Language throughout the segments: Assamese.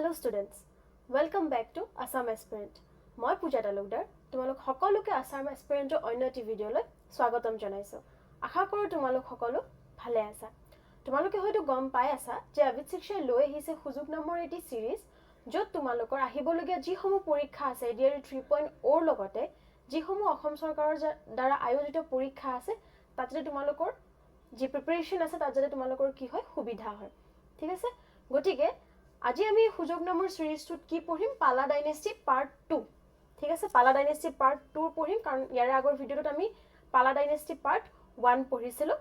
Hello students, welcome back to Assam Aspirant. মই পূজা তালুকদাৰ তোমালোক সকলোকে Assam Aspirant অন্য এটি ভিডিঅ'লৈ স্বাগতম জনাইছো। আশা কৰোঁ তোমালোক সকলো ভালে আছা। তোমালোকে হয়তো গম পাই আছা যে Abhith Siksha লৈ আহিছে সুযোগ নামৰ এটি সিৰিজ য'ত তোমালোকৰ আহিবলগীয়া যিসমূহ পৰীক্ষা আছে ADRE 3.0 লগতে যিসমূহ অসম চৰকাৰৰ দ্বাৰা আয়োজিত পৰীক্ষা আছে তাতে তোমালোকৰ যি প্ৰিপাৰেচন আছে তাত যাতে তোমালোকৰ কি হয় সুবিধা হয়। ঠিক আছে, গতিকে আজি আমি সুযোগ নামৰ সিৰিজটোত কি পঢ়িম পালা ডাইনেষ্টি পাৰ্ট 2। ঠিক আছে, পালা ডাইনেষ্টি পাৰ্ট 2 পঢ়িম কাৰণ ইয়াৰ আগৰ ভিডিঅ'টোত আমি পালা ডাইনেষ্টি পাৰ্ট 1 পঢ়িছিলো।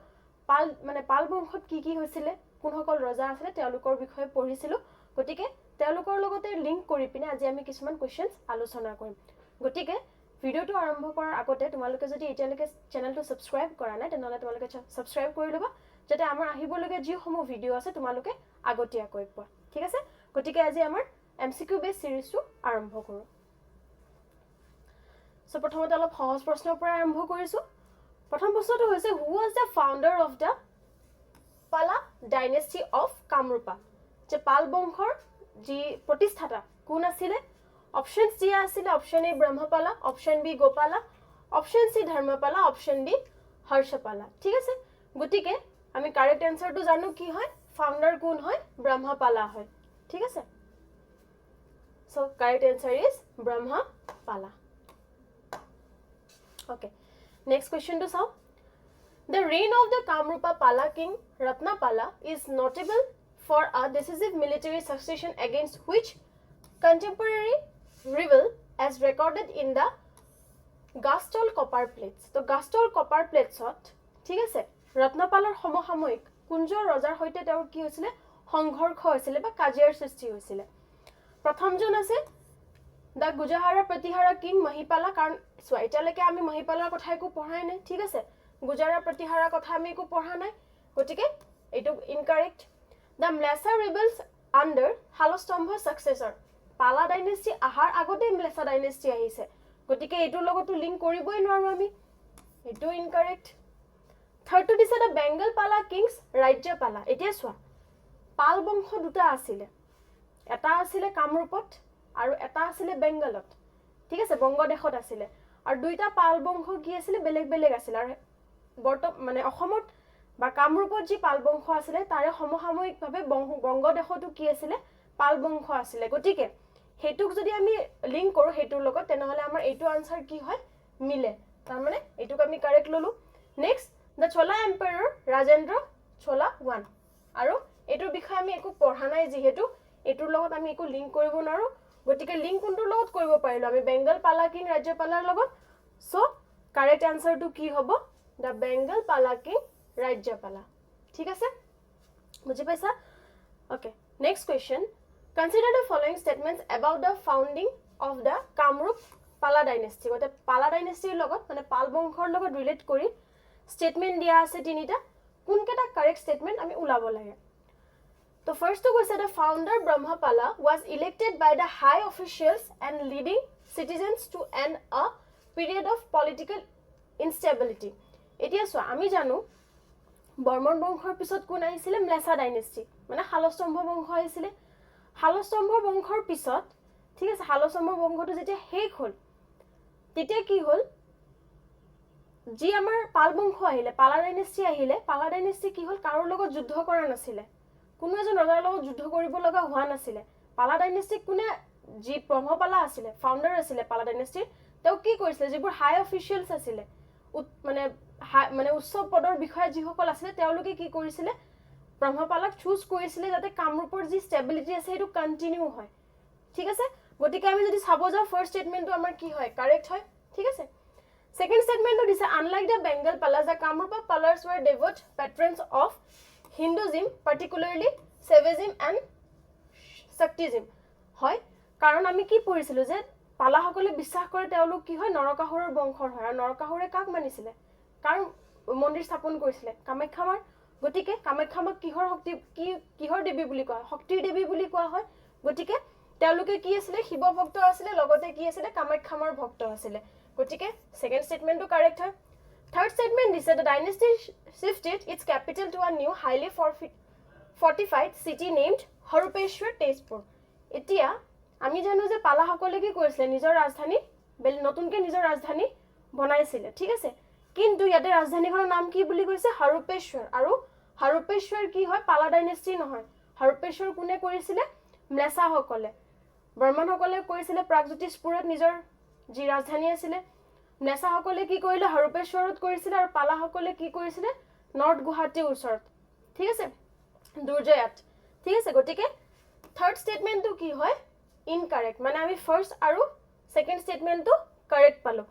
পাল বংশত কি কি হৈছিলে, কোনসকল ৰজা আছিলে তেওঁলোকৰ বিষয়ে পঢ়িছিলো। গতিকে তেওঁলোকৰ লগতে লিংক কৰি পিনে আজি আমি কিছুমান কোৱেশ্চনছ আলোচনা কৰিম। গতিকে ভিডিঅ'টো আৰম্ভ কৰাৰ আগতে তোমালোকে যদি এতিয়ালৈকে চেনেলটো সাবস্ক্ৰাইব কৰা নাই তেনেহ'লে তোমালোকে সাবস্ক্ৰাইব কৰি ল'বা যাতে আমাৰ আহিবলগীয়া যিসমূহ ভিডিঅ' আছে তোমালোকে আগতীয়াকৈ পোৱা। ঠিক আছে, গতিকে আজি আমাৰ এমচিকিউ বেছ সিৰিজটো আৰম্ভ কৰোঁ। সো প্ৰথমতে অলপ সহজ প্ৰশ্নৰ পৰা আৰম্ভ কৰিছো। প্ৰথম প্ৰশ্নটো হৈছে who was the founder of the পালা ডাইনেষ্টি অফ কামৰূপা, যে পাল বংশৰ যি প্ৰতিষ্ঠাতা কোন আছিলে। অপশ্যনছ দিয়া আছিলে option A Brahmapala, option B Gopala, option C Dharmapala, option D Harshapala. ঠিক আছে, গতিকে আমি কাৰেক্ট এনসাৰটো জানো কি হয়, ফাউণ্ডাৰ কোন হয়, ব্ৰহ্মপালা হয়। ঠিক আছে, so correct answer is Brahmapala. Okay, next question to solve. The reign of the Kamarupa Pala king Ratnapala is notable for a decisive military succession against which contemporary rebel as recorded in the Gastol copper plates. So Gastol copper plates ঠিক আছে ৰত্নপালৰ সমসাময়িক কুঞ্জৰ ৰজাৰ সৈতে তেওঁৰ কি হৈছিলে সংঘৰ্ষ হৈছিলে বা কাজিয়াৰ সৃষ্টি হৈছিলে। প্ৰথমজন আছে দা গুজহাৰা প্ৰতিহাৰা কিং মহিপালা, কাৰণ চোৱা এতিয়ালৈকে আমি মহিপালাৰ কথা একো পঢ়াই নাই। ঠিক আছে, গুজহাৰা প্ৰতিহাৰাৰ কথা আমি একো পঢ়া নাই, গতিকে এইটো ইনকাৰেক্ট। দা ম্লেছা ৰিবেলছ আণ্ডাৰ শালস্তম্ভ ছাকচেছৰ, পালা ডাইনেষ্টি আহাৰ আগতে ম্লেছা ডাইনেষ্টি আহিছে, গতিকে এইটোৰ লগতো লিংক কৰিবই নোৱাৰো আমি, এইটো ইনকাৰেক্ট। থাৰ্ডটো দিছে দা বেংগল পালা কিংছ ৰাজ্যপালা। এতিয়া চোৱা পাল বংশ দুটা আছিলে, এটা আছিলে কামৰূপত আৰু এটা আছিলে বেংগলত। ঠিক আছে, বংগদেশত আছিলে, আৰু দুইটা পাল বংশ কি আছিলে বেলেগ বেলেগ আছিলে। আৰু মানে অসমত বা কামৰূপত যি পাল বংশ আছিলে তাৰে সমসাময়িকভাৱে বংগদেশতো কি আছিলে পাল বংশ আছিলে। গতিকে সেইটোক যদি আমি লিংক কৰোঁ সেইটোৰ লগত তেনেহ'লে আমাৰ এইটো আনসাৰ কি হয় মিলে, তাৰমানে এইটোক আমি কাৰেক্ট ল'লো। Next the Chola empire Rajendra Chola 1, আৰু এইটোৰ বিষয়ে আমি একো পঢ়া নাই যিহেতু এইটোৰ লগত আমি একো লিংক কৰিব নোৱাৰো, গতিকে লিংক কোনটোৰ লগত কৰিব পাৰিলো আমি বেংগল পালা কিং ৰাজ্যপালাৰ লগত। সো কাৰেক্ট আনসাৰটো কি হ'ব দ্য বেংগল পালা কিং ৰাজ্যপালা। ঠিক আছে, বুজি পাইছা? Okay, next question. Consider the following statements about the founding of the Kamrup পালা ডাইনেষ্টি। গতিকে পালা ডাইনেষ্টিৰ লগত মানে পাল বংশৰ লগত ৰিলেট কৰি ষ্টেটমেণ্ট দিয়া আছে তিনিটা, কোনকেইটা কাৰেক্ট ষ্টেটমেণ্ট আমি ওলাব লাগে। তো ফাৰ্ষ্টটো কৈছে the founder Brahmapala was elected by the high officials and leading citizens to end a period of political instability. এতিয়া চোৱা আমি জানো বৰ্মন বংশৰ পিছত কোন আহিছিলে ম্লেছা ডাইনেষ্টি, মানে শালস্তম্ভ বংশ আহিছিলে। শালস্তম্ভ বংশৰ পিছত ঠিক আছে শালস্তম্ভ বংশটো যেতিয়া শেষ হ'ল তেতিয়া কি হ'ল যি আমাৰ পাল বংশ আহিলে পালা ডাইনেষ্টি আহিলে, পালা ডাইনেষ্টি কি হ'ল কাৰোৰ লগত যুদ্ধ কৰা নাছিলে, কোনো এজন ৰজাৰ লগত যুদ্ধ কৰিব লগা হোৱা নাছিলে। পালা ডাইনেষ্টিক কোনে যি ব্ৰহ্মপালা আছিলে ফাউণ্ডাৰ আছিলে পালা ডাইনেষ্টিৰ, তেওঁ কি কৰিছিলে যিবোৰ হাই অফিচিয়েলছ আছিলে মানে উচ্চ পদৰ বিষয়া যিসকল আছিলে তেওঁলোকে কি কৰিছিলে ব্ৰহ্মপালাক চুজ কৰিছিলে যাতে কামৰূপৰ যি ষ্টেবিলিটি আছে সেইটো কণ্টিনিউ হয়। ঠিক আছে, গতিকে আমি যদি চাব যাওঁ ফাৰ্ষ্ট ষ্টেটমেণ্টটো আমাৰ কি হয় কাৰেক্ট হয়। ঠিক আছে, সেকেন্ড ষ্টেটমেণ্টটো দিছে unlike the Bengal Palas the Kamarupa Palas were devout patrons of Hinduism particularly Shaivism and Shaktism. হয়, কাৰণ আমি কি পঢ়িছিলোঁ যে পালাসকলে বিশ্বাস কৰে তেওঁলোক কি হয় নৰকাসুৰৰ বংশৰ হয়, আৰু নৰকাসুৰে কাক মানিছিলে কাৰণ মন্দিৰ স্থাপন কৰিছিলে কামাখ্যা মাৰ। গতিকে কামাখ্যা মাক কিহৰ দেৱী বুলি কোৱা হয়, শক্তিৰ দেৱী বুলি কোৱা হয়। গতিকে তেওঁলোকে কি আছিলে শিৱ ভক্ত আছিলে, লগতে কি আছিলে কামাখ্যা মাৰ ভক্ত আছিলে। গতিকে সেকেন্ড ষ্টেটমেণ্টটো কাৰেক্ট হয়। থাৰ্ড ষ্টেটমেণ্ট দিছে the dynasty shifted its capital to a new highly fortified city named Haruppeshwara Tezpur. এতিয়া আমি জানো যে পালাসকলে কি কৰিছিলে নিজৰ ৰাজধানী নতুনকৈ নিজৰ ৰাজধানী বনাইছিলে ঠিক আছে কিন্তু ইয়াতে ৰাজধানীখনৰ নাম কি বুলি কৈছে হৰূপেশ্বৰ আৰু হৰূপেশ্বৰ কি হয় পালা ডাইনেষ্টি নহয় হৰূপেশ্বৰ কোনে কৰিছিলে ম্লেছাসকলে বৰ্মনসকলে কৰিছিলে প্ৰাগজ্যোতিষপুৰত নিজৰ যি ৰাজধানী আছিলে ম্লেছাসকলে কি কৰিলে হৰূপেশ্বৰত কৰিছিলে আৰু পালাসকলে কি কৰিছিলে নৰ্থ গুৱাহাটীৰ ওচৰত ঠিক আছে দুৰ্জয়াত ঠিক আছে গতিকে থাৰ্ড ষ্টেটমেণ্টটো কি হয় ইনকাৰেক্ট মানে আমি ফাৰ্ষ্ট আৰু সেকেন্ড ষ্টেটমেণ্টটো কাৰেক্ট পালো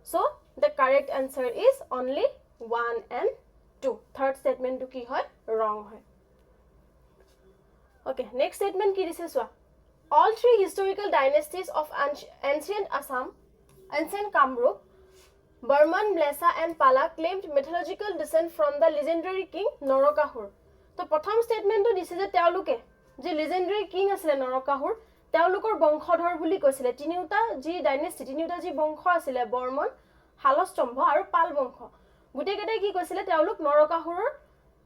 so the correct answer is only 1 and 2 third statement to ki hoy wrong hoy okay next statement ki dise swa all three historical dynasties of ancient Assam ancient Kamrup Burman Mlesa and Pala claimed mythological descent from the legendary king Norakahur to prothom statement to dise je teoluke je legendary king asile Norakahur teolukor bongchodhor buli koisile tiniuta ji dynasty tiniuta ji bongkho asile Burman হালস্তম্ভ আৰু পাল বংশ গুটেকেটাই কি কৈছিলে তেওঁলোক নৰকাসুৰৰ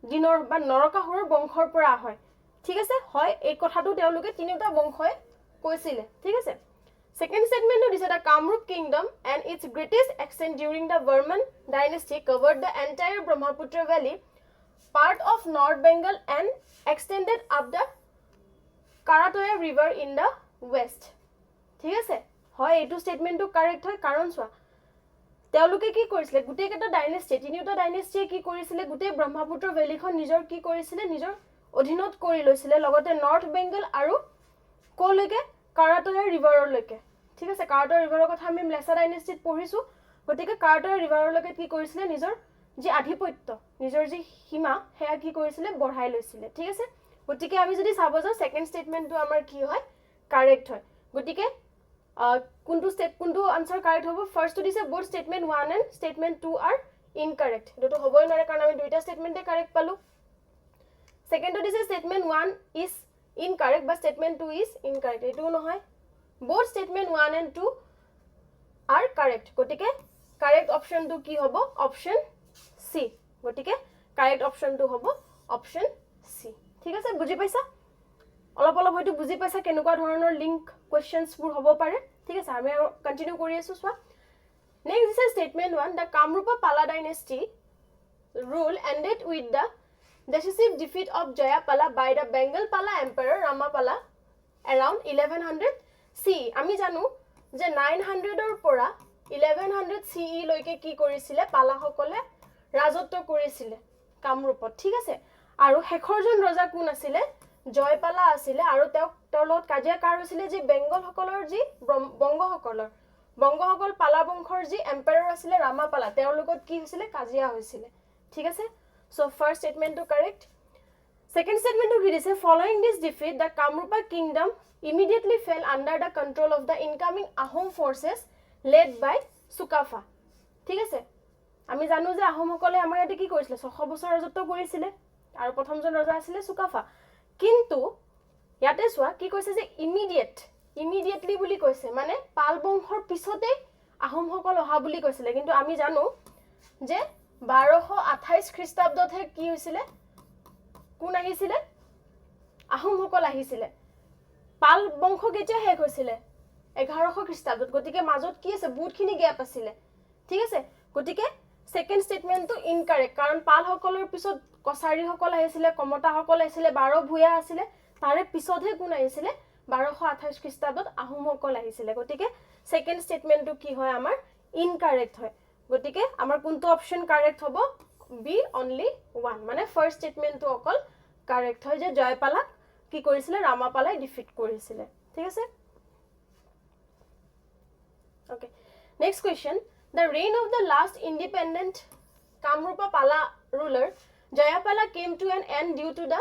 দিনৰ বা নৰকাসুৰৰ বংশৰ পৰা হয় ঠিক আছে হয় এই কথাটো তেওঁলোকে তিনিটা বংশই কৈছিলে ঠিক আছে সেকেন্ড স্টেটমেন্টটো দিছে the Kamarupa kingdom and its greatest extent during the Varman dynasty covered the entire Brahmaputra valley part of north Bengal and extended up the Karatoya river in the west ঠিক আছে হয় এইটো স্টেটমেন্টটো কাৰেক্ট হয় কাৰণ চোৱা তেওঁলোকে কি কৰিছিলে গুটেকেটা ডাইনেষ্টি তিনিটা ডাইনেষ্টিয়ে কি কৰিছিলে গুটে ব্ৰহ্মপুত্ৰ ভ্যালিখন নিজৰ কি কৰিছিলে নিজৰ অধীনত কৰি লৈছিলে লগতে নৰ্থ বেংগল আৰু কোলৈকে কাৰাটয়া ৰিভাৰলৈকে ঠিক আছে কাৰাটয়া ৰিভাৰৰ কথা আমি ম্লেছা ডাইনেষ্টিত পঢ়িছো গতিকে কাৰাটয়া ৰিভাৰলৈকে কি কৰিছিলে নিজৰ যি আধিপত্য নিজৰ যি সীমা হেয়া কি কৰিছিলে বঢ়াই লৈছিলে ঠিক আছে গতিকে আমি যদি চাব যাও সেকেন্ড স্টেটমেন্টটো আমাৰ কি হয় কাৰেক্ট হয় গতিকে kuntu answer correct hobo first to dise both statement 1 and statement 2 are incorrect eto hoboi nare karon ami duita statement e correct palu second to dise statement 1 is incorrect but statement 2 is incorrect eto no hoy both statement 1 and 2 are correct gotike correct option to ki hobo option c gotike correct option to hobo option c ঠিক আছে বুজি পাইছা অলপ অলপ হয়তো বুজি পাইছা কেনেকুৱা ধৰণৰ লিংক কোৱেশ্চনছ বোৰ হ'ব পাৰে ঠিক আছে আমি কন্টিনিউ কৰি আছো so next is statement 1 the Kamarupa Pala dynasty rule ended with the decisive defeat of Jayapala by the Bengal Pala emperor Ramapala around 1100 CE আমি জানো যে 900 ৰ পৰা 1100 CE লৈকে কি কৰিছিলে পালা সকলে ৰাজত্ব কৰিছিলে কামৰূপত ঠিক আছে আৰু হেখৰজন ৰজা কোন আছিল জয়পালা আছিল আৰু তেওঁৰ লগত কাজিয়া কাৰ হৈছিল যে বেংগল সকলৰ যি বংগসকল পালা বংশৰ যি এম্পায়াৰ আছিল ৰামাপালা তেওঁৰ লগত কি হৈছিল কাজিয়া হৈছিল ঠিক আছে so first statement two correct second statement too কি দিছে following this defeat the Kamarupa kingdom immediately fell under the control of the incoming Ahom forces led by Sukafa ঠিক আছে আমি জানো যে আহোমসকলে আমাৰ ইয়াতে কি কৰিছিল 600 বছৰ ৰাজত্ব কৰিছিল আৰু প্ৰথমজন ৰজা আছিল সুকাফা কিন্তু ইয়াতে সোৱা কি কৈছে যে ইমিডিয়েটলি বুলি কৈছে মানে পাল বংশৰ পিছতে আহোমসকল অহা বুলি কৈছিল কিন্তু আমি জানো যে 1228 খ্ৰীষ্টাব্দতহে কি হৈছিল কোন আহিছিল আহোমসকল আহিছিল পাল বংশ কেতিয়া শেষ হৈছিল 1100 খ্ৰীষ্টাব্দত গতিকে মাজত কি আছে বহুতখিনি গ্যাপ আছিল ঠিক আছে গতিকে সেকেন্ড স্টেটমেন্ট টু ইনকাৰেক্ট কাৰণ পাল সকলৰ পিছত কছাৰী সকল আহিছিল কমতা সকল আহিছিল 12 ভুয়া আছিল তাৰে পিছতহে কোন আহিছিল 1228 খ্ৰীষ্টাব্দত আহোম সকল আহিছিল গতিকে সেকেন্ড স্টেটমেন্ট টু কি হয় আমাৰ ইনকাৰেক্ট হয় গতিকে আমাৰ কোনটো অপচন কাৰেক্ট হ'ব বি অনলি 1 মানে ফাৰ্স্ট স্টেটমেন্ট টু অকল কাৰেক্ট হয় যে জয়পালা কি কৰিছিল ৰামাপালাই ডিফিট কৰিছিল ঠিক আছে okay next question the reign of the last independent Kamarupa Pala ruler Jayapala came to an end due to the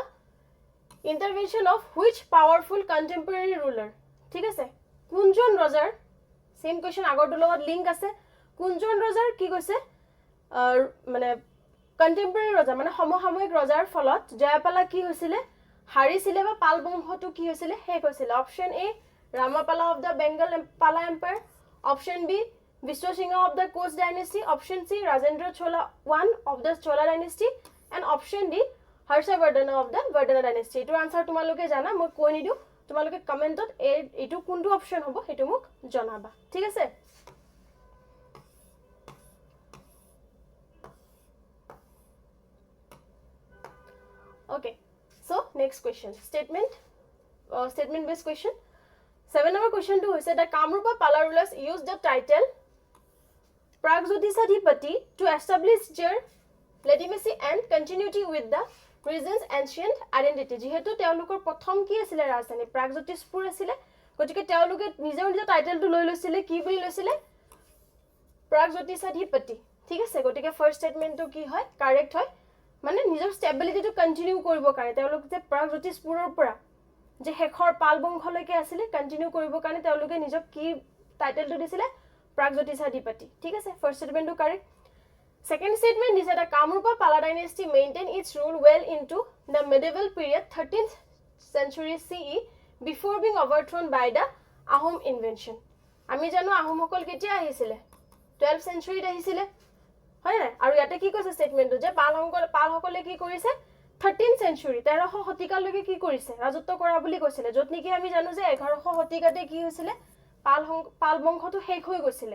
intervention of which powerful contemporary ruler ঠিক আছে কোনজন ৰজাৰ সেম কোৱেশ্চন আগৰটো লগত লিংক আছে কোনজন ৰজাৰ কি কৈছে মানে কন্টেম্পৰেৰী ৰজা মানে সমসাময়িক ৰজাৰ ফলত জয়পালা কি হৈছিল হাৰিছিল বা পাল বংশটো কি হৈছিল শেষ হৈছিল option A Ramapala of the Bengal Pala empire option B Vishwasingha of the Koch dynasty, option C Rajendra Chola I of the Chola dynasty and option D Harshavardhana of the Vardhana dynasty. To answer tomaloke jana moi koi nidu তোমালোকে কমেন্টত এইটো কোনটো অপশন হ'ব হেতু মোক জনাবা ঠিক আছে Okay, so next question. Statement based question. 7 number question 2 is that Kamarupa Pala rulers used the title Pragjotisadhipati to establish their legitimacy and continuity with the region's ancient identity. Jehetu teolukor prothom ki asile rajthani Pragjotispur asile gotike teoluke nijor nijor title to loi loisile ki boli loisile Pragjotisadhipati thik ase gotike first statement to ki hoy correct hoy মানে নিজৰ ষ্টেবিলিটি টু কন্টিনিউ কৰিব কাৰণে তেওঁলোক যে প্ৰাগজ্যোতিষপুৰৰ পৰা যে হেখৰ পাল বংশলৈকে আছিল কন্টিনিউ কৰিব কাৰণে তেওঁলোকে নিজক কি টাইটেলটো দিছিলে প্ৰাগজ্যোতিষাধিপতি ঠিক আছে ফাৰ্স্ট স্টেটমেন্টটো কাৰেক্ট সেকেন্ড স্টেটমেন্ট দিছে the Kamarupa Pala dynasty maintain its rule well into the medieval period 13th century CE before being overthrown by the Ahom invention আমি জানো আহোমসকল কেতিয়া আহিছিলে 12th century আহিছিলে হয় না আৰু ইয়াতে কি কৈছে স্টেটমেন্টটো যে পালসকলে কি কৰিছে 13th century 1300 শতিকালৈকে কি কৰিছে ৰাজত্ব কৰা বুলি কৈছিলে যত নেকি আমি জানো যে 1100 শতিকাতে কি হৈছিল পাল বংশটো শেষ হৈ গৈছিল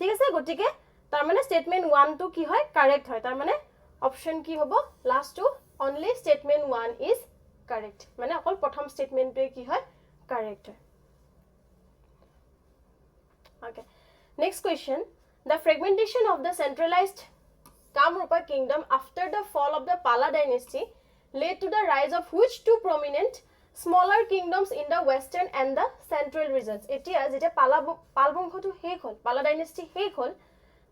ঠিক আছে গটিকে তাৰ মানে স্টেটমেন্ট 1 টো কি হয় কাৰেক্ট হয় তাৰ মানে অপশন কি হ'ব last two only statement 1 is correct মানে অকল প্ৰথম স্টেটমেন্টটোৱে কি হয় কাৰেক্ট হয় okay next question The fragmentation of the centralized Kamarupa kingdom after the fall of the Pala dynasty led to the rise of which two prominent smaller kingdoms in the western and the central regions. Etia jeta Pal bongho to hek hol Pala dynasty hek hol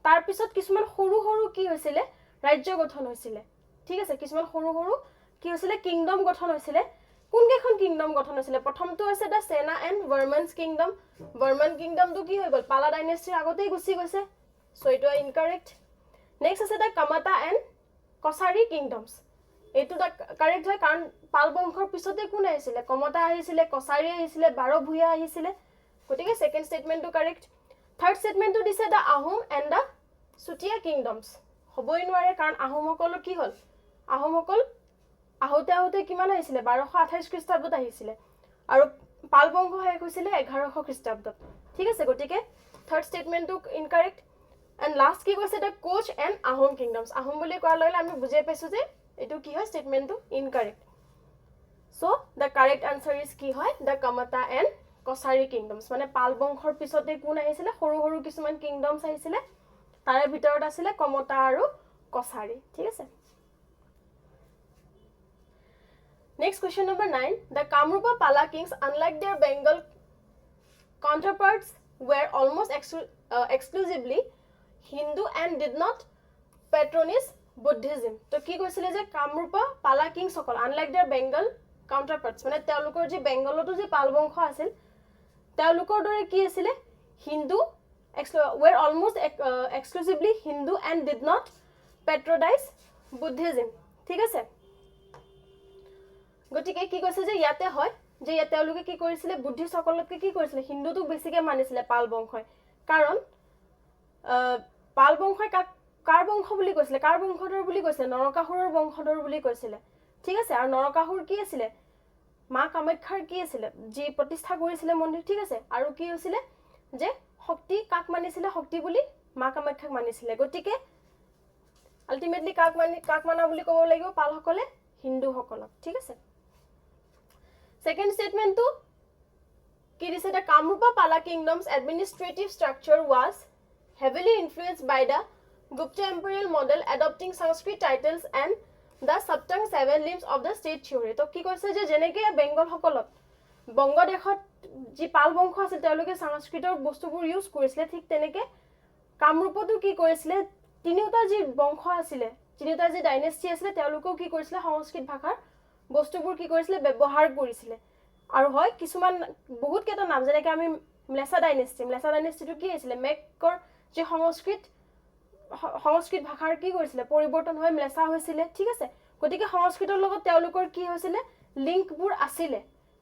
tar pisot kisuman horu horu ki hoisile rajyo gothon hoisile thik ase kisuman horu ki hoisile kingdom gothon hoisile কোন কেখন কিংডম গঠন হৈছিল প্ৰথমটো আছে দা সেনা এন্ড ভাৰ্মানস কিংডম ভাৰ্মান কিংডমটো কি হৈ গল পালা ডাইনেষ্টিৰ আগতেই গুছি গৈছে so it is incorrect next আছে দা কামাতা এন্ড কছাৰী কিংডমস এটো দা কাৰেক্ট হয় কাৰণ পাল বংশৰ পিছতে কোন আহিছিল কমতা আহিছিল কছাৰী আহিছিল বাৰো ভুয়া আহিছিল গতিকে সেকেন্ড স্টেটমেন্টটো কাৰেক্ট থাৰ্ড স্টেটমেন্টটো দিছে দা Ahom and the Sutia kingdoms হবই নোৱাৰে কাৰণ আহোমসকল কি হল আহোমসকল আহোতে কিমান আহিছিল 1228 খ্ৰীষ্টাব্দত আহিছিল আৰু পাল বংশ শেষ হৈছিল 1100 খ্ৰীষ্টাব্দত ঠিক আছে গটিকে থাৰ্ড স্টেটমেন্টটো ইনকারেক্ট এন্ড লাষ্ট কি কৈছে দা কোচ এন্ড আহোম কিংডমস আহোম বুলি কোৱাৰ লগে আমি বুজি পাইছো যে এটো কি হয় স্টেটমেন্টটো incorrect so the correct answer is কি হয় the Kamata and Kachari kingdoms মানে পাল বংশৰ পিছতে কোন আহিছিল সৰু কিছুমান কিংডমস আহিছিল তাৰে ভিতৰত আছিল কমতা আৰু কছাৰী ঠিক আছে Next question number 9. The Kamarupa Pala kings, unlike their Bengal counterparts, were almost exclusively Hindu and did not patronize Buddhism. So, কি কৈছিল যে Kamarupa Pala kings সকল unlike their Bengal counterparts মানে তেওঁলোকৰ যে বেংগলতো যে পাল বংশ আছিল তেওঁলোকৰ দৰে কি আছিল Hindu were almost exclusively Hindu and did not patronize Buddhism. ঠিক আছে গটিকে কি কৈছে যে ইয়াতে হয় যে ইয়াতে তেওঁলোকে কি কৰিছিল বুদ্ধি সকলতকে কি কৰিছিল হিন্দুটো বেছিকে মানিছিল পাল বংশই কাৰণ পাল বংশই কাৰ বংশ বুলি কৈছিল কাৰ বংশধৰ বুলি কৈছিল নৰকাসুৰৰ বংশধৰ বুলি কৈছিল ঠিক আছে আৰু নৰকাসুৰ কি আছিল মা কামাখ্যাৰ কি আছিল যি প্ৰতিষ্ঠা কৰিছিল মন্দিৰ ঠিক আছে আৰু কি হৈছিল যে শক্তি কাক মানিছিল শক্তি বুলি মা কামাখ্যাক মানিছিল গটিকে আলটিমেটলি কাক মানা বুলি ক'ব লাগিব পাল সকলে হিন্দু সকলক ঠিক আছে Second statement to Kirisa the Kamarupa Pala kingdom's administrative structure was heavily influenced by the Gupta imperial model adopting Sanskrit titles and the subtung 7 limbs of the state theory. To ki koise je jeneke Bengal hokolot Bangladeshot ji pal bongkho asil teloke Sanskritor bostubur use korisile thik teneke Kamarupa to ki korisile তিনিটা ji bongkho asile তিনিটা ji dynasty asile teloko ki korisile Sanskrit bhashar বস্তুবোৰ কি কৰিছিল ব্যৱহাৰ কৰিছিল আৰু হয় কিছুমান বহুত কেটা নাম যেনেকৈ আমি মলেছা ডাইনেষ্টিটো কি আছিল মেকৰ যে সংস্কৃত ভাষাৰ কি কৰিছিল পৰিৱৰ্তন হৈ মলেছা হৈছিল ঠিক আছে গতিকে সংস্কৃতৰ লগত তেওঁলোকৰ কি হৈছিল লিংকবোৰ আছিল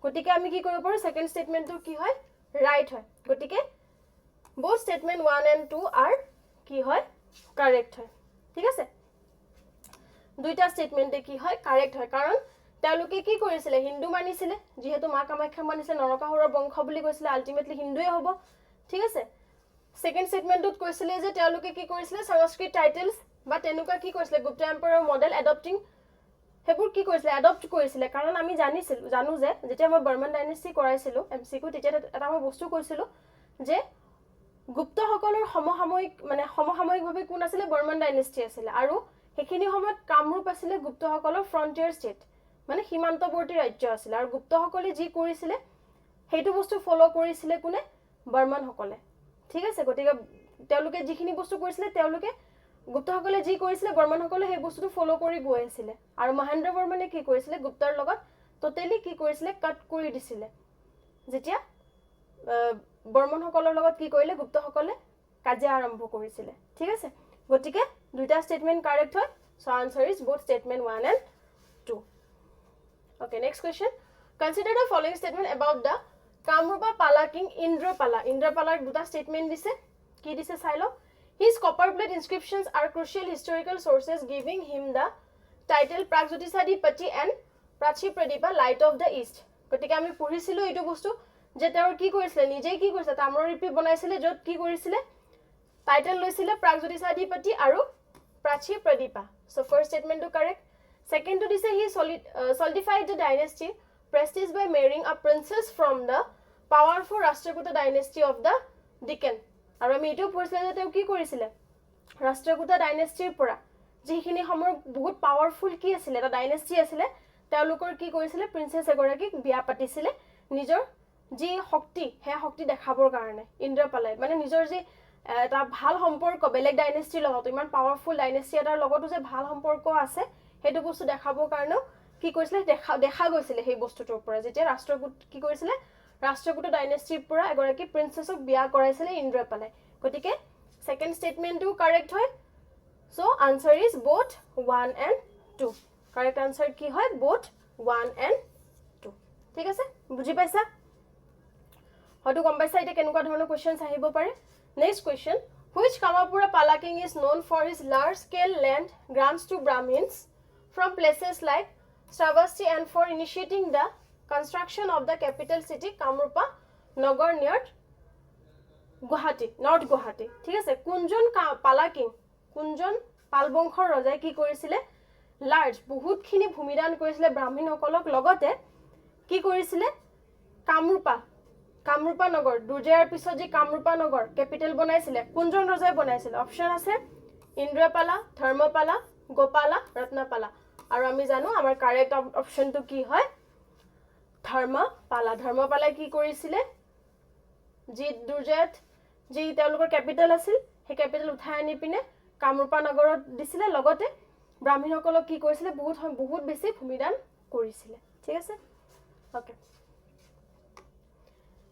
গতিকে আমি কি কৰিব পাৰো সেকেন্ড স্টেটমেন্টটো কি হয় ৰাইট হয় গতিকে both statement 1 and 2 are কি হয় কারেক্ট হয় ঠিক আছে দুইটা স্টেটমেন্টে কি হয় কারেক্ট হয় কারণ তেওঁলোকে কি কৰিছিলে হিন্দু মানিছিলে যেহেতু মা কামাখ্যা মানিছিলে নৰকাসুৰৰ বংশ বুলি কৈছিলে আলটিমেটলি হিন্দুৱে হ'ব ঠিক আছে সেকেন্ড স্টেটমেন্টত কৈছিলে যে তেওঁলোকে কি কৰিছিলে সংস্কৃত টাইটেলস বা তেনেকুৱা কি কৰিছিলে গুপ্ত এম্পায়াৰৰ মডেল এডপ্টিং হেবোৰ কি কৰিছিলে এডপ্ট কৰিছিলে কাৰণ আমি জানো যে যেতিয়া মই বৰ্মন ডাইনেষ্টি কৰাইছিলো এমসিকিউ তেতিয়া এটা মই বস্তু কৈছিলো যে গুপ্তসকলৰ সমসাময়িকভাৱে কোন আছিল বৰ্মন ডাইনেষ্টি আছিল আৰু হেখিনি সময়ত কামৰূপ আছিল গুপ্তসকলৰ ফ্ৰন্টিয়াৰ ষ্টেট মানে সীমান্তৱৰ্তী ৰাজ্য আছিল আৰু গুপ্তসকলে যি কৰিছিলে হেতু বস্তু ফলো কৰিছিলে কোনে বৰ্মনসকলে ঠিক আছে গতিকে তেওঁলোকে যিখিনি বস্তু কৰিছিলে তেওঁলোকে গুপ্তসকলে যি কৰিছিলে বৰ্মনসকলে সেই বস্তুটো ফলো কৰি গৈ আছিল আৰু মহেন্দ্ৰ বৰ্মনে কি কৰিছিলে গুপ্তৰ লগত টোটেলি কি কৰিছিলে কাট কৰি দিছিলে যেতিয়া বৰ্মনসকলৰ লগত কি কৰিলে গুপ্তসকলে কাজিয়া আৰম্ভ কৰিছিলে ঠিক আছে গতিকে দুটা স্টেটমেন্ট কাৰেক্ট হয় so answer is both statement 1 and 2 okay next question consider the following statement about the Kamarupa Pala king Indrapala দুটা statement দিছে কি দিছে চাইলো his copper plate inscriptions are crucial historical sources giving him the title Pragjotisadi and Prachipradipa light of the east গতিকে আমি পঢ়িছিলো এটো বস্তু যে তেওঁৰ কি কৰিছিল নিজেই কি কৰিছিল তাম্ৰলিপি বনাইছিল যত কি কৰিছিল টাইটেল লৈছিল প্ৰাগজ্যোতিষাধিপতি আৰু প্ৰাচীপ্ৰদীপা so first statement two correct second টু দিছে he solidified the dynasty prestige by marrying a princess from the powerful Rashtrakuta dynasty of the Deccan আৰু আমি এটো পঢ়িছিল যে তেওঁ কি কৰিছিল Rashtrakuta dynasty পৰা যিখিনি সময় বহুত পাৱাৰফুল কি আছিল এটা ডাইনেষ্টি আছিল তেওঁলোকৰ কি কৰিছিল প্ৰিন্সেছ এগৰাকীক বিয়া পাতিছিল নিজৰ যি শক্তি হে শক্তি দেখাবৰ কাৰণে ইন্দ্ৰপালাই মানে নিজৰ যি এটা ভাল সম্পৰ্ক বেলেগ ডাইনেষ্টিৰ লগত ইমান পাৱাৰফুল ডাইনেষ্টি এটাৰ লগতো যে ভাল সম্পৰ্ক আছে হেতু বস্তু দেখাবৰ কাৰণে কি কৰিছিল দেখা গৈছিল সেই বস্তুটোৰ পৰা যেতিয়া ৰাষ্ট্ৰকূট কি কৰিছিল ৰাষ্ট্ৰকূট ডাইনেষ্টিৰ পৰা এগৰাকী প্ৰিন্সেছক বিয়া কৰাইছিল ইন্দ্ৰপালাই গতিকে সেকেন্ড স্টেটমেন্টটো কাৰেক্ট হয় so answer is both 1 and 2 correct answer কি হয় both 1 and 2 ঠিক আছে বুজি পাইছা হয়তো গম পাইছা এটা কেনেকুৱা ধৰণৰ কোৱেশ্চনছ আহিব পাৰে next question which Kamapura Pala king is known for his large scale land grants to Brahmins from places like Sravasti and for initiating the construction of the capital city Kamarupa Nagar near Guwahati North Guwahati ঠিক আছে কোনজন পালা কিং কোনজন পালবংশৰ ৰজাই কি কৰিছিল লাৰ্জ বহুতখিনি ভূমিদান কৰিছিল ব্ৰাহ্মণসকলক লগতে কি কৰিছিল কামৰূপা নগৰ দুৰ্জয়াৰ পিছত যি কামৰূপা নগৰ ক্যাপিটেল বনাইছিল কোনজন ৰজাই বনাইছিল অপচন আছে ইন্দ্ৰপালা ধৰ্মপালা গোপালা ৰত্নপালা আৰু আমি জানো আমাৰ কাৰেক্ট অপচনটো কি হয় ধৰ্মপালাই কি কৰিছিল যি দুৰ্জয়াত যি তেওঁলোকৰ ক্যাপিটেল আছিল সেই ক্যাপিটেল উঠাই আনি পিনে কামৰূপা নগৰত দিছিলে লগতে ব্ৰাহ্মণসকলক কি কৰিছিল বহুত বেছি ভূমিদান কৰিছিল ঠিক আছে okay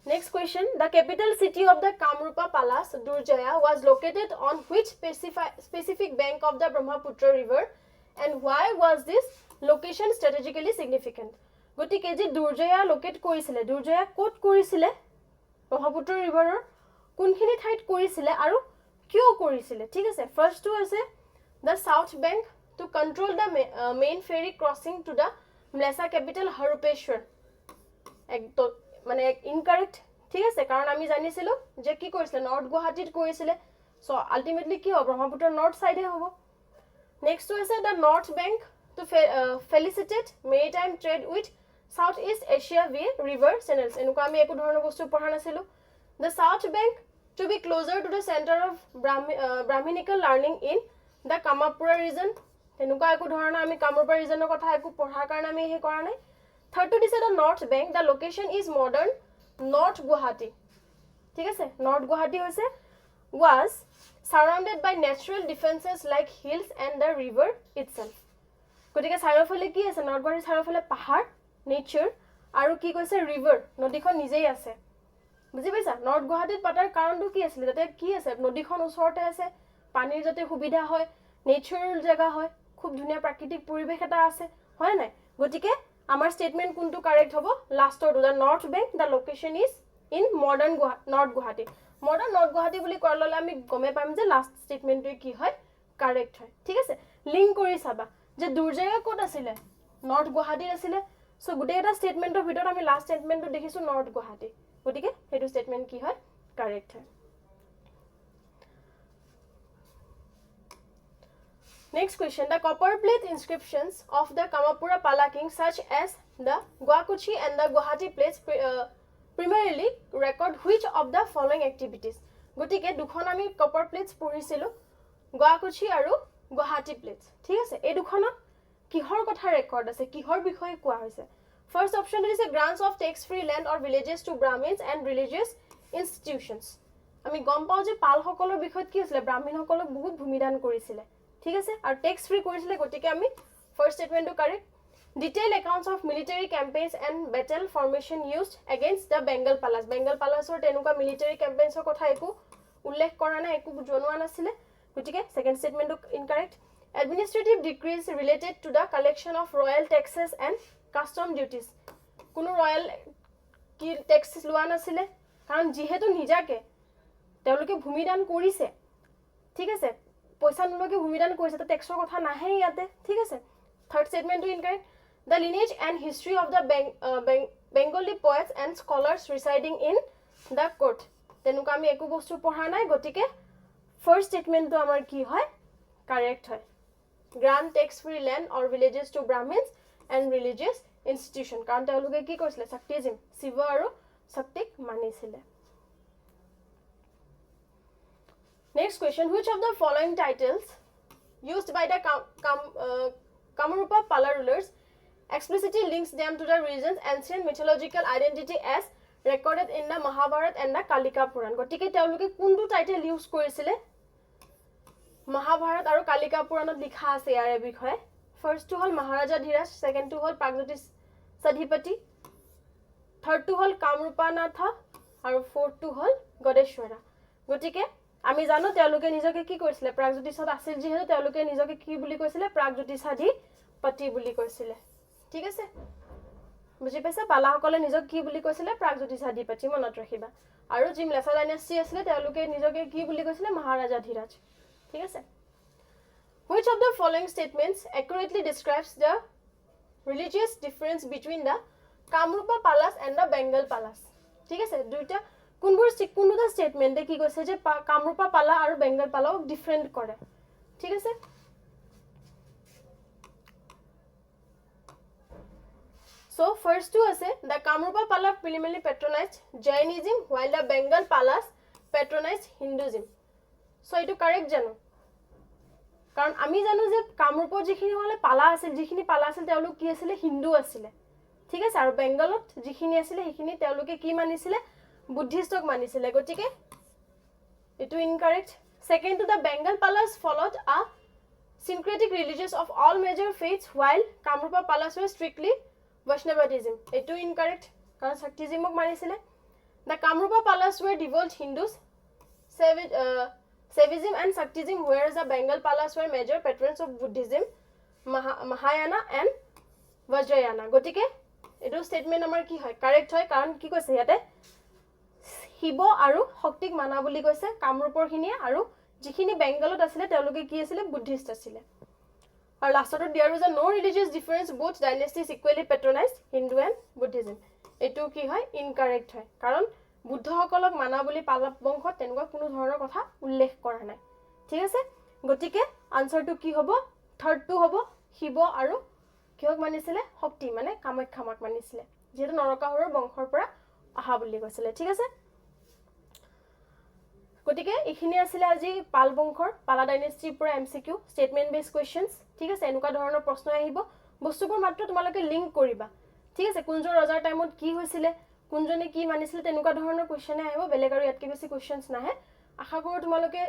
Next question, the capital city of the Kamarupa Palace, Durjaya, was located on which specific bank of the Brahmaputra river and why was this location strategically significant? গতিকে যে দুৰ্জয়া লোকেট কৰিছিল দুৰ্জয়া কোট কৰিছিল ব্ৰহ্মপুত্ৰ ৰিভাৰৰ কোনখিনি ঠাইত কৰিছিল আৰু কিয় কৰিছিল ঠিক আছে ফাৰ্স্ট টু আছে the south bank to control the main ferry crossing to the Mlesa capital Harupeshwar একদম মানে ইনকারেক্ট ঠিক আছে কারণ আমি জানিছিলো যে কি কৰিছিল নৰ্থ গুৱাহাটীত কৰিছিল সো আলটিমেটলি কি হ'ব ব্ৰহ্মপুত্ৰ নর্থ সাইডে হ'ব নেক্সট আছে the north bank to facilitate maritime trade with southeast asia via river channels এনুকা আমি একো ধৰণৰ বস্তু পঢ়া নাছিলো the south bank to be closer to the center of brahminical learning in the Kamapura region এনুকা একো ধৰণৰ আমি কামৰূপা ৰিজনৰ কথা একো পঢ়াৰ কাৰণে আমি হে কৰা নাই Third to this the north bank the location is modern North Guwahati ঠিক আছে North Guwahati was surrounded by natural defenses like hills and the river itself গতিকে চাৰিওফালে কি আছে North Guwahati চাৰিওফালে পাহাৰ নেচাৰ আৰু কি কৈছে river নদীখন নিজেই আছে বুজি পাইছা North Guwahati পাটাৰ কাৰণটো কি আছিল যাতে কি আছে নদীখন ওচৰতে আছে পানীৰ যাতে সুবিধা হয় নেচাৰেল জায়গা হয় খুব ধুনীয়া প্ৰাকৃতিক পৰিবেশ এটা আছে হয় নাই গতিকে Our statement kuntu correct hobo last or the north bank the location is in modern North Guwahati modern North Guwahati boli korlole ami gome paim je last statement to ki hoy correct hoy thik ase link kori saba je durjaya kot asile north Guwahati আছিলে সো গুটে এটা স্টেটমেন্টৰ ভিতৰত আমি লাষ্ট স্টেটমেন্টটো দেখিছো নৰ্থ গুৱাহাটী গতিকে হেতু স্টেটমেন্ট কি হয় কারেক্ট হয় Next question, the copper plate inscriptions of the Kamapura Pala king such as the Gwakuchi and the Guwahati plates primarily record which of the following activities? Gotike dukhon ami copper plates পঢ়িছিলো Gwakuchi আৰু Guwahati plates ঠিক আছে এই দুখনত কিহৰ কথা ৰেকৰ্ড আছে কিহৰ বিষয়ে কোৱা হৈছে First option is a grants of tax free land or villages to Brahmins and religious institutions আমি গম পাও যে পাল সকলৰ বিষয়ত কি আছিল ব্ৰাহ্মণ সকলক বহুত ভূমিদান কৰিছিল ঠিক আছে আৰু ট্যাক্স ফ্ৰি কৰিছিল গতিকে আমি ফার্স্ট স্টেটমেন্টটো correct Detailed accounts of military campaigns and battle formation used against the Bengal Palace. Bengal Palace or tenuka military campaigns or kotha eku ullekh kora na eku jonwa nasile. Gotike second statement incorrect. Administrative decrees related to the collection of royal taxes and custom duties. Kuno royal ki taxes lua nasile karon jihetu nijake teuluke bhumidan korise. ঠিক আছে পয়সা নলকে ভূমিদান কৰিছে তো ট্যাক্সৰ কথা নাহে ইয়াতে ঠিক আছে থাৰ্ড স্টেটমেন্টটো incorrect The lineage and history of the Bengali poets and scholars residing in the court. Tenuka ami eku bostu পঢ়া নাই গটিকে first statement to amar ki hoy correct hoy. Grant tax free land or villages to Brahmins and religious institution. Karon teuluke ki korisile Shaktism Shiva aru Shaktik manisile. Next question, which of the following titles used by the Kamarupa Pala rulers explicitly links them to the region's ancient mythological identity as recorded in the Mahabharata and the Kalika Puran. Gotike teuluke kundu title use korisile Mahabharata aru Kalika Puranot likha ase yare bikhoye. First to hol Maharaja Dhiraj, second to hol Pragjyotis Sadhipati, third to hol Kamrupa Natha aru fourth to hol Godeshwara. Gotike আমি জানো তেওঁলোকে নিজকে কি কৰিছিল প্ৰাগজ্যোতিষত আছিল যেহেতু তেওঁলোকে নিজকে কি বুলি কৈছিল প্ৰাগজ্যোতিষাধিপতি বুলি কৈছিল ঠিক আছে বুজি পাইছা পালাসকলে নিজক কি বুলি কৈছিল প্ৰাগজ্যোতিষাধিপতি মনত ৰাখিবা আৰু জিম লেছা ডাইনেষ্টি আছিল তেওঁলোকে নিজকে কি বুলি কৈছিল মহাৰাজা ধীৰাজ ঠিক আছে Which of the following statements accurately describes the religious difference between the Kamrupa Palace and the Bengal Palace ঠিক আছে দুইটা কোনবোৰ কোনটা স্টেটমেন্টে কি কৈছে যে কামৰূপা পালা আৰু বেংগল পালাও ডিফাৰেন্ট কৰে ঠিক আছে So first to ase the Kamrupa Pala primarily patronized Jainism while the Bengal Palace patronized Hinduism so etu correct jano karon ami janu je Kamrupor jikhini hole pala asil jikhini pala asil teoluk ki asile Hindu asile ঠিক আছে আৰু বেংগলত jikhini asile hikhini teoluke ki manisile Buddhistok manisile gotike etu incorrect second to the Bengal Palace followed a syncretic religions of all major faiths while Kamrupa Palace were strictly Vaishnavism etu incorrect karon Shaktism ok manisile the Kamrupa Palace were devout Hindus Saivism and Shaktism whereas the Bengal Palace were major patrons of Buddhism Mahayana and Vajrayana gotike etu statement amar ki hoy correct hoy karon ki koise yate Hibo aru Shaktik mana বুলি কৈছে কামৰূপৰ খিনিয়ে আৰু যিখিনি বেংগলত আছিল তেওঁলোকে কি আছিল বুদ্ধিষ্ট আছিল আৰু লাষ্টত there is a no religious difference both dynasties equally patronized Hindu and Buddhism এটো কি হয় incorrect হয় কাৰণ বুদ্ধসকলক মানা বুলি পালক বংশত তেনেকুৱা কোনো ধৰণৰ কথা উল্লেখ কৰা নাই ঠিক আছে গতিকে আনসাৰটো কি হ'ব থাৰ্ড টু হ'ব শিৱ আৰু কিহক মানিছিল শক্তি মানে কামাখ্যামাক মানিছিল যেটো নৰকাসুৰৰ বংশৰ পৰা আহা বুলি কৈছিল ঠিক আছে গটিকে ইখিনি আছিল আজি পাল বংশৰ পালা ডাইনেষ্টিৰ পৰা এমসিকিউ স্টেটমেন্ট বেস কোৱেশ্চনস ঠিক আছে এনেকুৱা ধৰণৰ প্ৰশ্ন আহিব বস্তুবোৰ মাত্ৰ তোমালোকে লিংক কৰিবা ঠিক আছে কোনজৰ ৰজাৰ টাইমত কি হৈছিল কোনজনে কি মানিছিল তেনেকুৱা ধৰণৰ কোৱেশ্চন আহিব বেলেগ আৰু ইয়াতকে বেছি কোৱেশ্চনস নাহে আশা কৰো তোমালোকে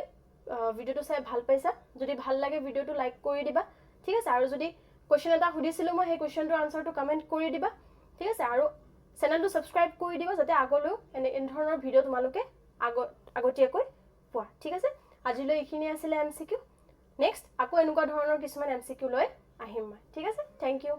ভিডিওটো চাই ভাল পাইছা যদি ভাল লাগে ভিডিওটো লাইক কৰি দিবা ঠিক আছে আৰু যদি কোৱেশ্চন এটা সুধিছিলো মই সেই কোৱেশ্চনটোৰ আনসাৰটো কমেন্ট কৰি দিবা ঠিক আছে আৰু চেনেলটো সাবস্ক্ৰাইব কৰি দিবা যাতে আগলৈ এনে ধৰণৰ ভিডিও তোমালোকে আগতীয়াকৈ পোৱা ঠিক আছে আজিলৈ ইখিনি আছিল এমসিকিউ নেক্সট আকৌ এনেকুৱা ধৰণৰ কিছুমান এমসিকিউ লৈ আহিম মই ঠিক আছে থ্যাংক ইউ